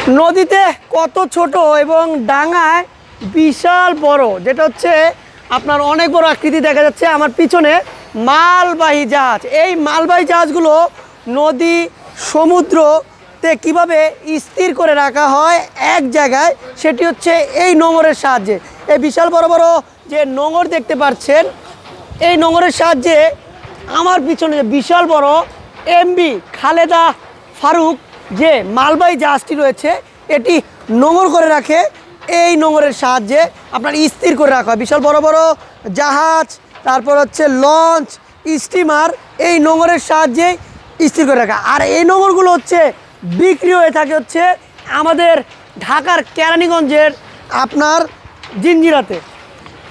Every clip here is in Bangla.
নদীতে কত ছোট এবং ডাঙায় বিশাল বড়, যেটা হচ্ছে আপনার অনেক বড় আকৃতি দেখা যাচ্ছে আমার পিছনে। মালবাহী জাহাজ, এই মালবাহী জাহাজগুলো নদী সমুদ্রতে কিভাবে স্থির করে রাখা হয় এক জায়গায়, সেটি হচ্ছে এই নোঙরের সাহায্যে। এই বিশাল বড় বড় যে নোঙর দেখতে পাচ্ছেন, এই নোঙরের সাহায্যে আমার পিছনে যে বিশাল বড় এমবি খালেদা ফারুক যে মালবাহী জাহাজটি রয়েছে, এটি নোঙর করে রাখে। এই নোঙরের সাহায্যে আপনার স্থির করে রাখা হয় বিশাল বড় বড় জাহাজ, তারপর হচ্ছে লঞ্চ, স্টিমার, এই নোঙরের সাহায্যে স্থির করে রাখা। আর এই নোঙরগুলো হচ্ছে বিক্রি হয়ে থাকে হচ্ছে আমাদের ঢাকার কেরানীগঞ্জের আপনার জিঞ্জিরাতে।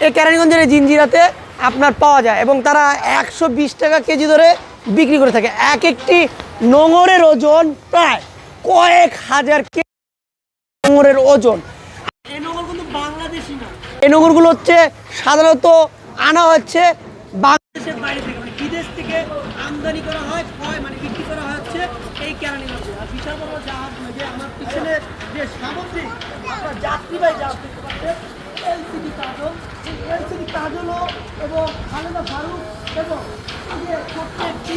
এই কেরানীগঞ্জের এই জিঞ্জিরাতে আপনার পাওয়া যায় এবং তারা 120 টাকা কেজি ধরে বিক্রি করে থাকে। এক একটি নোঙরের ওজন প্রায় কয়েক হাজার কেজি নোঙরের ওজন। এই নোঙর কিন্তু বাংলাদেশি না, এই নোঙরগুলো হচ্ছে সাধারণত আনা হচ্ছে বাংলাদেশের বাইরে থেকে, মানে বিদেশ থেকে আমদানি করা হয়, মানে বিক্রি করা হচ্ছে এই কেরানীগঞ্জে। আর বিশাল বড় জাহাজ যে আমার পিছনে যে সামুদ্রিক আপনার যাত্রীবাহী জাহাজ দেখতে পাচ্ছেন, এলসিডি কাজল, এলসিডি কাজলও এবং খালেদা ফারুক এবং প্রত্যেকটি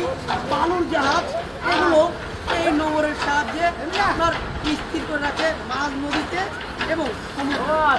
বালুর জাহাজ, এগুলো এই নোঙরের সাহায্যে আপনার স্থির করে রাখে মাঝ নদীতে এবং সমুদ্রে।